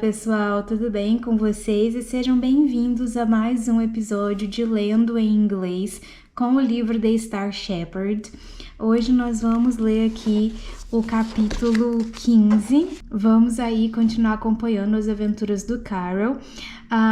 pessoal, tudo bem com vocês? E sejam bem-vindos a mais um episódio de Lendo em Inglês com o livro The Star Shepherd. Hoje nós vamos ler aqui o capítulo 15. Vamos aí continuar acompanhando as aventuras do Carol.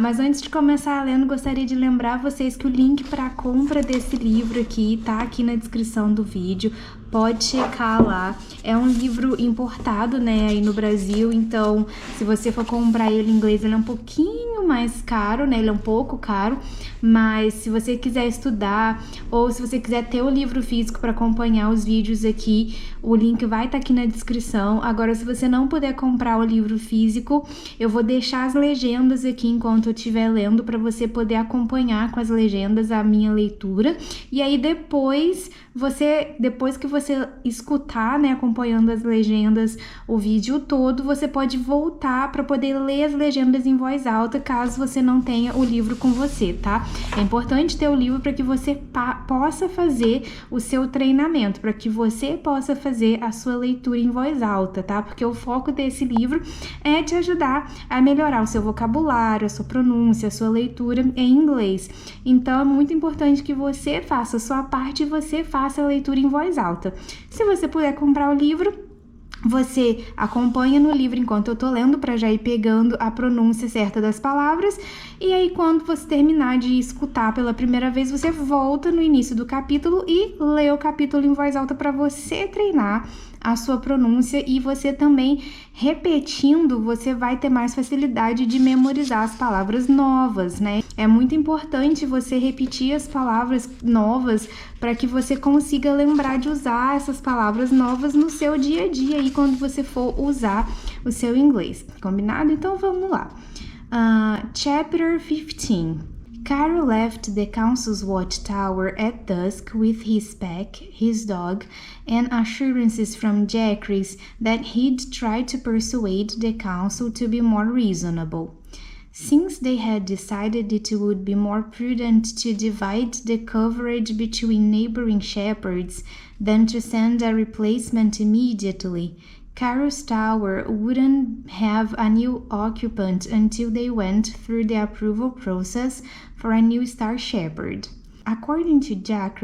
Mas antes de começar lendo, gostaria de lembrar vocês que o link para a compra desse livro aqui tá aqui na descrição do vídeo. Pode checar lá. É um livro importado, né, aí no Brasil, então se você for comprar ele em inglês, ele é um pouquinho mais caro, né, ele é um pouco caro, mas se você quiser estudar ou se você quiser ter o livro físico para acompanhar os vídeos aqui, o link vai estar aqui na descrição. Agora, se você não puder comprar o livro físico, eu vou deixar as legendas aqui enquanto eu estiver lendo para você poder acompanhar com as legendas a minha leitura. E aí depois que você escutar, né, acompanhando as legendas, o vídeo todo, você pode voltar para poder ler as legendas em voz alta, caso você não tenha o livro com você, tá? É importante ter o livro para que você possa fazer o seu treinamento, para que você possa fazer a sua leitura em voz alta, tá? Porque o foco desse livro é te ajudar a melhorar o seu vocabulário, a sua pronúncia, a sua leitura em inglês. Então, é muito importante que você faça a sua parte e você faça a leitura em voz alta. Se você puder comprar o livro, você acompanha no livro enquanto eu tô lendo para já ir pegando a pronúncia certa das palavras, e aí quando você terminar de escutar pela primeira vez, você volta no início do capítulo e lê o capítulo em voz alta para você treinar a sua pronúncia, e você também repetindo, você vai ter mais facilidade de memorizar as palavras novas, né? É muito importante você repetir as palavras novas para que você consiga lembrar de usar essas palavras novas no seu dia a dia e quando você for usar o seu inglês. Combinado? Então vamos lá. Chapter 15. Carol left the council's watchtower at dusk with his pack, his dog, and assurances from Jacques that he'd try to persuade the council to be more reasonable. Since they had decided it would be more prudent to divide the coverage between neighboring shepherds than to send a replacement immediately, Carol's tower wouldn't have a new occupant until they went through the approval process for a new star shepherd. According to Jacques,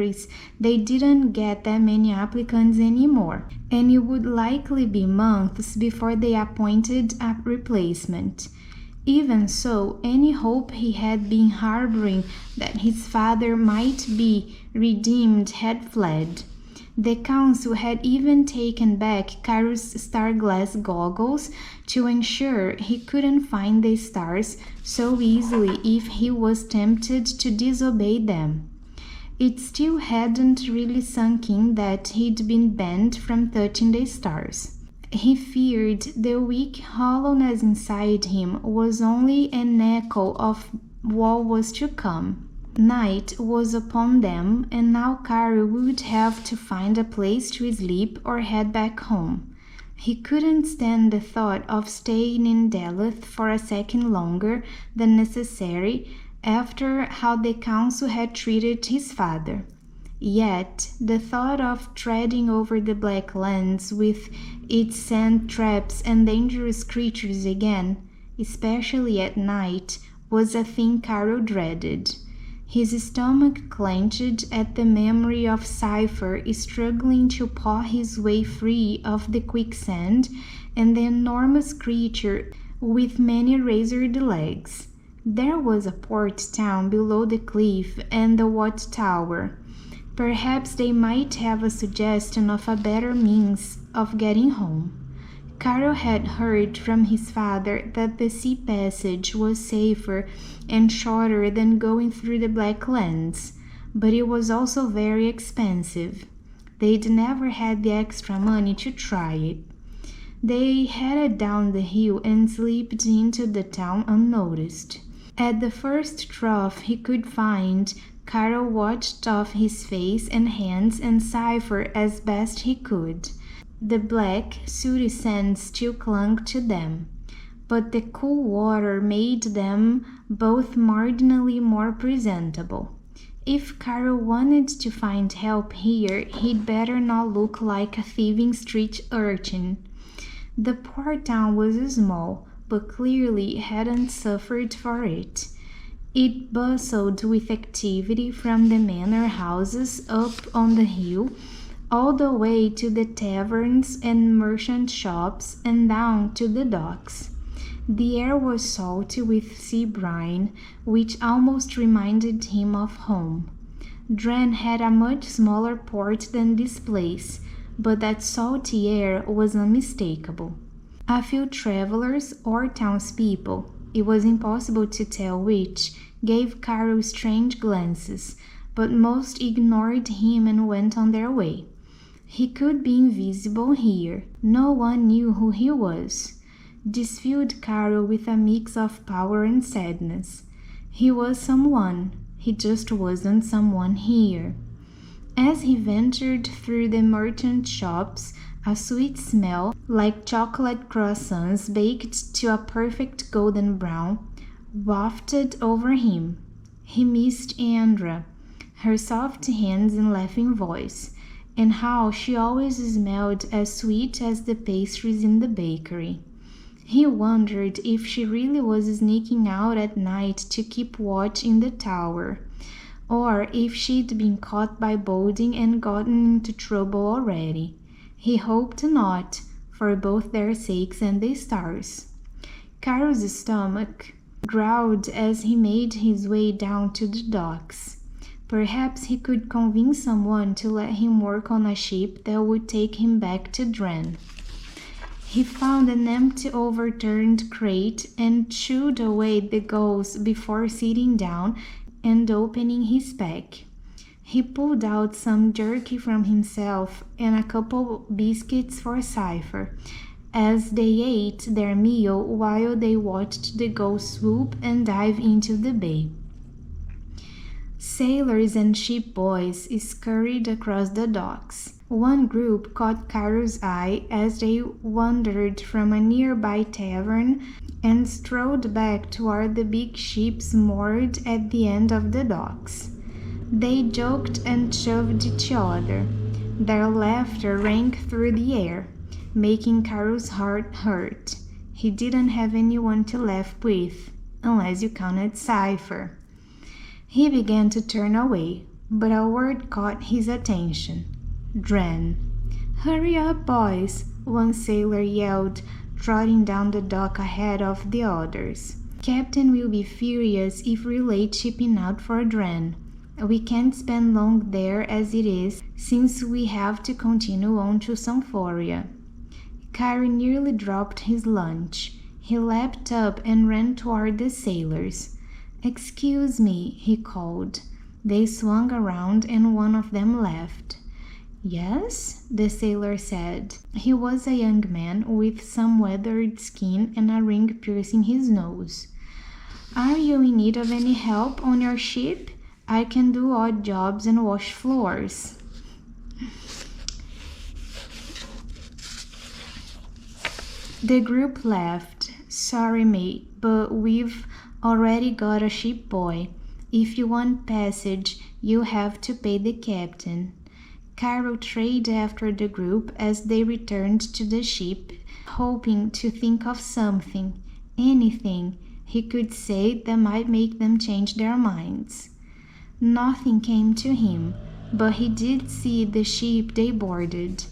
they didn't get that many applicants anymore, and it would likely be months before they appointed a replacement. Even so, any hope he had been harboring that his father might be redeemed had fled. The council had even taken back Carol's star-glass goggles to ensure he couldn't find the stars so easily if he was tempted to disobey them. It still hadn't really sunk in that he'd been banned from touching the stars. He feared the weak hollowness inside him was only an echo of what was to come. Night was upon them, and now Carol would have to find a place to sleep or head back home. He couldn't stand the thought of staying in Duluth for a second longer than necessary after how the council had treated his father. Yet, the thought of treading over the Black Lands with its sand traps and dangerous creatures again, especially at night, was a thing Carol dreaded. His stomach clenched at the memory of Cypher struggling to paw his way free of the quicksand and the enormous creature with many razored legs. There was a port town below the cliff and the watchtower. Perhaps they might have a suggestion of a better means of getting home. Carol had heard from his father that the sea passage was safer and shorter than going through the Black Lands, but it was also very expensive. They'd never had the extra money to try it. They headed down the hill and slipped into the town unnoticed. At the first trough he could find, Carol washed off his face and hands and Cypher as best he could. The black, sooty sand still clung to them, but the cool water made them both marginally more presentable. If Carol wanted to find help here, he'd better not look like a thieving street urchin. The poor town was small, but clearly hadn't suffered for it. It bustled with activity from the manor houses up on the hill, all the way to the taverns and merchant shops and down to the docks. The air was salty with sea brine, which almost reminded him of home. Dren had a much smaller port than this place, but that salty air was unmistakable. A few travelers or townspeople, it was impossible to tell which, gave Carol strange glances, but most ignored him and went on their way. He could be invisible here. No one knew who he was. This filled Carol with a mix of power and sadness. He was someone. He just wasn't someone here. As he ventured through the merchant shops, a sweet smell, like chocolate croissants baked to a perfect golden brown, wafted over him. He missed Andra, her soft hands and laughing voice, and how she always smelled as sweet as the pastries in the bakery. He wondered if she really was sneaking out at night to keep watch in the tower, or if she'd been caught by Bolding and gotten into trouble already. He hoped not, for both their sakes and the stars. Carol's stomach growled as he made his way down to the docks. Perhaps he could convince someone to let him work on a ship that would take him back to Dren. He found an empty overturned crate and chewed away the gulls before sitting down and opening his pack. He pulled out some jerky from himself and a couple biscuits for Cypher, as they ate their meal while they watched the gulls swoop and dive into the bay. Sailors and ship boys scurried across the docks. One group caught Carol's eye as they wandered from a nearby tavern and strolled back toward the big ships moored at the end of the docks. They joked and shoved each other. Their laughter rang through the air, making Carol's heart hurt. He didn't have anyone to laugh with, unless you counted Cypher. He began to turn away, but a word caught his attention. Dren. "Hurry up, boys," one sailor yelled, trotting down the dock ahead of the others. "Captain will be furious if we're late shipping out for Dren. We can't spend long there as it is, since we have to continue on to Symphoria." Kyrie nearly dropped his lunch. He leapt up and ran toward the sailors. "Excuse me," he called. They swung around and one of them laughed. "Yes?" the sailor said. He was a young man with some weathered skin and a ring piercing his nose. "Are you in need of any help on your ship? I can do odd jobs and wash floors." The group laughed. "Sorry, mate, but we've already got a ship boy. If you want passage, you have to pay the captain." Carol trailed after the group as they returned to the ship, hoping to think of something, anything, he could say that might make them change their minds. Nothing came to him, but he did see the ship they boarded.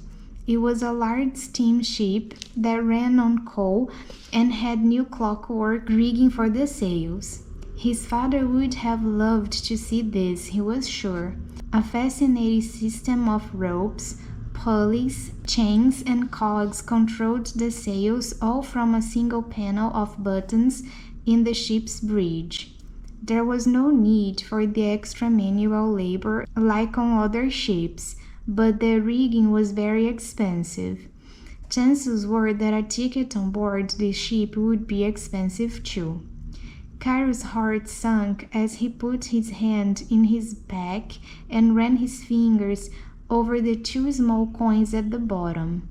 It was a large steamship that ran on coal and had new clockwork rigging for the sails. His father would have loved to see this, he was sure. A fascinating system of ropes, pulleys, chains, and cogs controlled the sails, all from a single panel of buttons in the ship's bridge. There was no need for the extra manual labor like on other ships, but the rigging was very expensive. Chances were that a ticket on board the ship would be expensive too. Carol's heart sunk as he put his hand in his pack and ran his fingers over the 2 small coins at the bottom.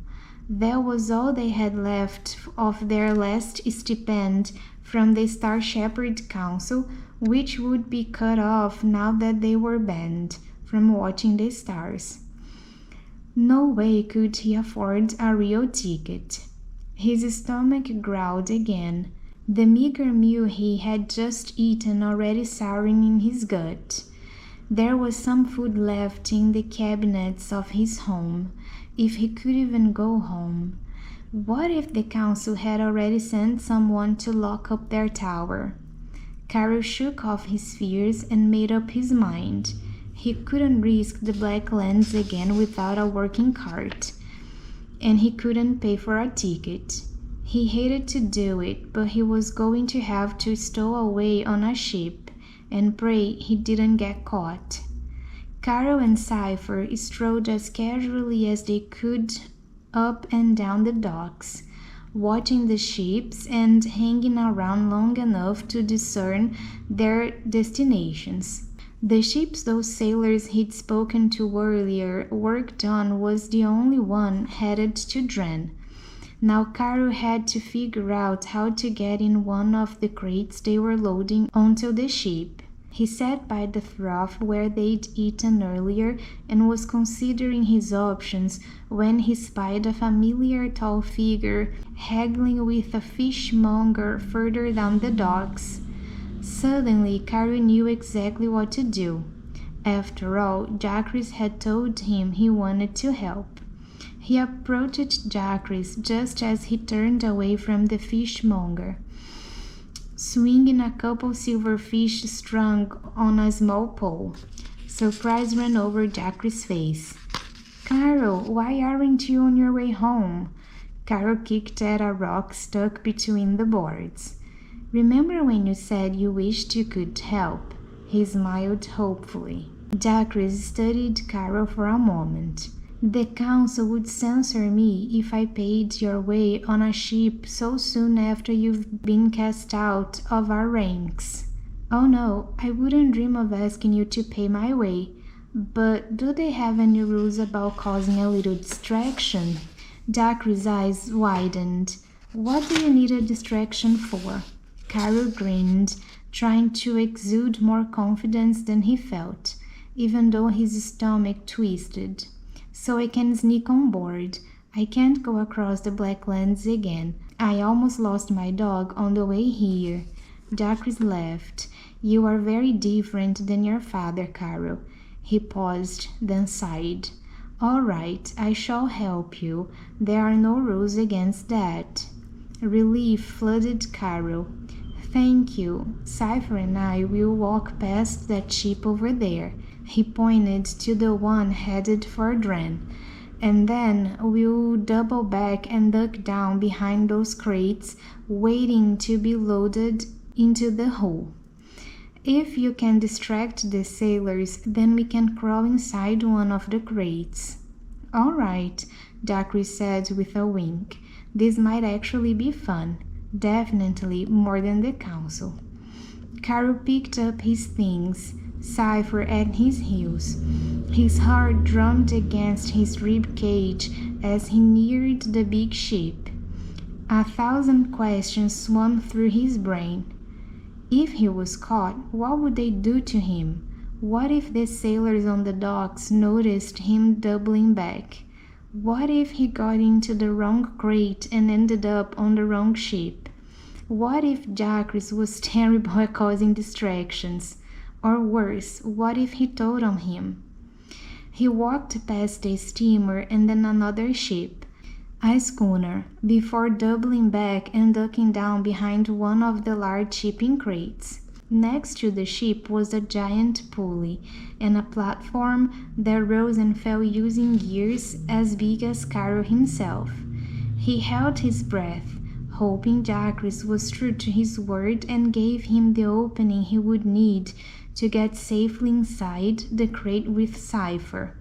That was all they had left of their last stipend from the Star Shepherd Council, which would be cut off now that they were banned from watching the stars. No way could he afford a real ticket. His stomach growled again, the meager meal he had just eaten already souring in his gut. There was some food left in the cabinets of his home, if he could even go home. What if the council had already sent someone to lock up their tower? Carol shook off his fears and made up his mind. He couldn't risk the Black Lands again without a working cart, and he couldn't pay for a ticket. He hated to do it, but he was going to have to stow away on a ship and pray he didn't get caught. Carol and Cypher strolled as casually as they could up and down the docks, watching the ships and hanging around long enough to discern their destinations. The ships those sailors he'd spoken to earlier worked on was the only one headed to Dren. Now Carol had to figure out how to get in one of the crates they were loading onto the ship. He sat by the trough where they'd eaten earlier and was considering his options when he spied a familiar tall figure haggling with a fishmonger further down the docks. Suddenly, Carol knew exactly what to do. After all, Jacques had told him he wanted to help. He approached Jacques just as he turned away from the fishmonger, swinging a couple silverfish strung on a small pole. Surprise ran over Jacques' face. "Carol, why aren't you on your way home?" Carol kicked at a rock stuck between the boards. "Remember when you said you wished you could help?" He smiled hopefully. Jacques studied Carol for a moment. "The council would censor me if I paid your way on a ship so soon after you've been cast out of our ranks." "Oh no, I wouldn't dream of asking you to pay my way. But do they have any rules about causing a little distraction?" Jacques' eyes widened. "What do you need a distraction for?" Carol grinned, trying to exude more confidence than he felt, even though his stomach twisted. "So I can sneak on board. I can't go across the Black Lands again. I almost lost my dog on the way here." Jacques laughed. "You are very different than your father, Carol." He paused, then sighed. "All right, I shall help you. There are no rules against that." Relief flooded Carol. "Thank you. Cypher and I will walk past that ship over there." He pointed to the one headed for Dren. "And then we'll double back and duck down behind those crates, waiting to be loaded into the hull. If you can distract the sailors, then we can crawl inside one of the crates." "All right," Jacques said with a wink. "This might actually be fun. Definitely more than the council." Carol picked up his things, Cypher at his heels. His heart drummed against his rib cage as he neared the big ship. 1,000 questions swam through his brain. If he was caught, what would they do to him? What if the sailors on the docks noticed him doubling back? What if he got into the wrong crate and ended up on the wrong ship? What if Jacques was terrible at causing distractions? Or worse, what if he told on him? He walked past a steamer and then another ship, a schooner, before doubling back and ducking down behind one of the large shipping crates. Next to the ship was a giant pulley and a platform that rose and fell using gears as big as Carol himself. He held his breath, hoping Jacques was true to his word and gave him the opening he would need to get safely inside the crate with Cypher.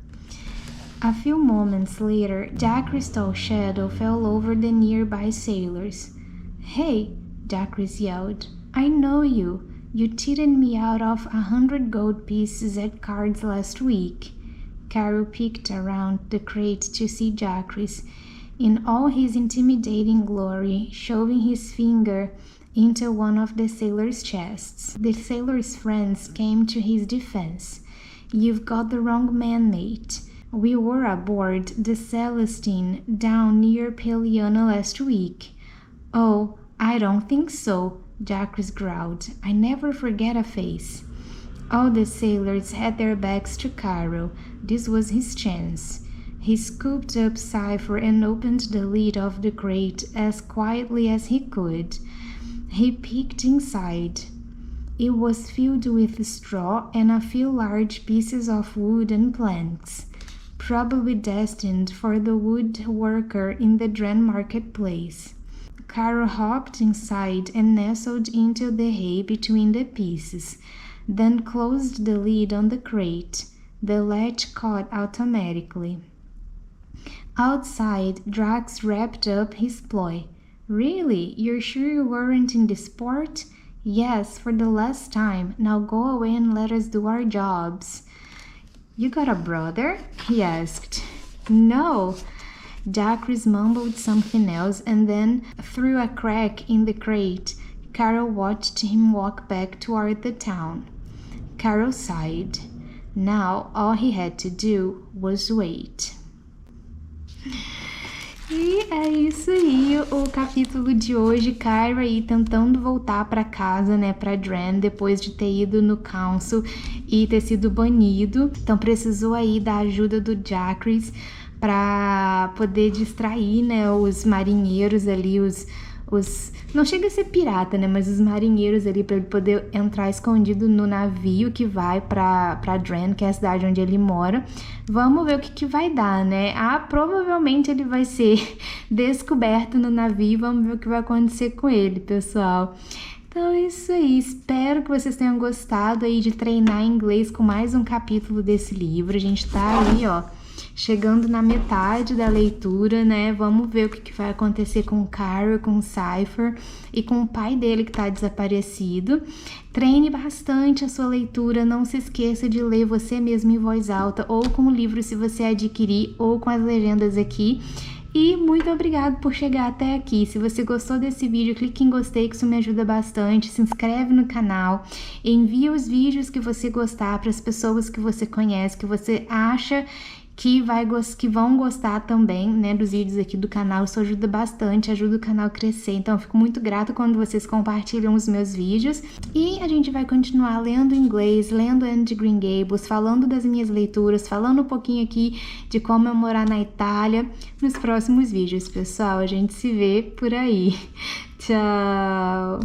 A few moments later, Jacques' tall shadow fell over the nearby sailors. "Hey," Jacques yelled, "I know you. You cheated me out of 100 gold pieces at cards last week." Carol peeked around the crate to see Jacques in all his intimidating glory, shoving his finger into one of the sailors' chests. The sailor's friends came to his defense. "You've got the wrong man, mate. We were aboard the Celestine down near Peliana last week. Oh, I don't think so, Jacques growled. I never forget a face. All the sailors had their backs to Carol. This was his chance. He scooped up Cypher and opened the lid of the crate as quietly as he could. He peeked inside. It was filled with straw and a few large pieces of wood and planks, probably destined for the woodworker in the Dren marketplace. Carol hopped inside and nestled into the hay between the pieces, then closed the lid on the crate. The latch caught automatically. Outside, Drax wrapped up his ploy. Really? You're sure you weren't in this port? Yes, for the last time. Now go away and let us do our jobs. You got a brother? He asked. No. Jacques mumbled something else, and then, through a crack in the crate, Carol watched him walk back toward the town. Carol sighed. Now all he had to do was wait. E é isso aí, o capítulo de hoje. Carol aí tentando voltar para casa, né, para Dren, depois de ter ido no council e ter sido banido. Então precisou aí da ajuda do Jacques para poder distrair, né, os marinheiros ali, os não chega a ser pirata, né, mas os marinheiros ali, para ele poder entrar escondido no navio que vai para Dren, que é a cidade onde ele mora. Vamos ver o que vai dar, né? Provavelmente ele vai ser descoberto no navio. Vamos ver o que vai acontecer com ele, pessoal. Então é isso aí, espero que vocês tenham gostado aí de treinar inglês com mais um capítulo desse livro. A gente tá aí, ó, chegando na metade da leitura, né? Vamos ver o que vai acontecer com o Carol, com o Cypher e com o pai dele que tá desaparecido. Treine bastante a sua leitura, não se esqueça de ler você mesmo em voz alta, ou com o livro se você adquirir, ou com as legendas aqui. E muito obrigado por chegar até aqui. Se você gostou desse vídeo, clique em gostei, que isso me ajuda bastante. Se inscreve no canal, envia os vídeos que você gostar para as pessoas que você conhece, que você acha que vão gostar também, né, dos vídeos aqui do canal. Isso ajuda bastante, ajuda o canal a crescer. Então eu fico muito grata quando vocês compartilham os meus vídeos. E a gente vai continuar lendo inglês, lendo Anne de Green Gables, falando das minhas leituras, falando um pouquinho aqui de como eu morar na Itália nos próximos vídeos, pessoal. A gente se vê por aí. Tchau!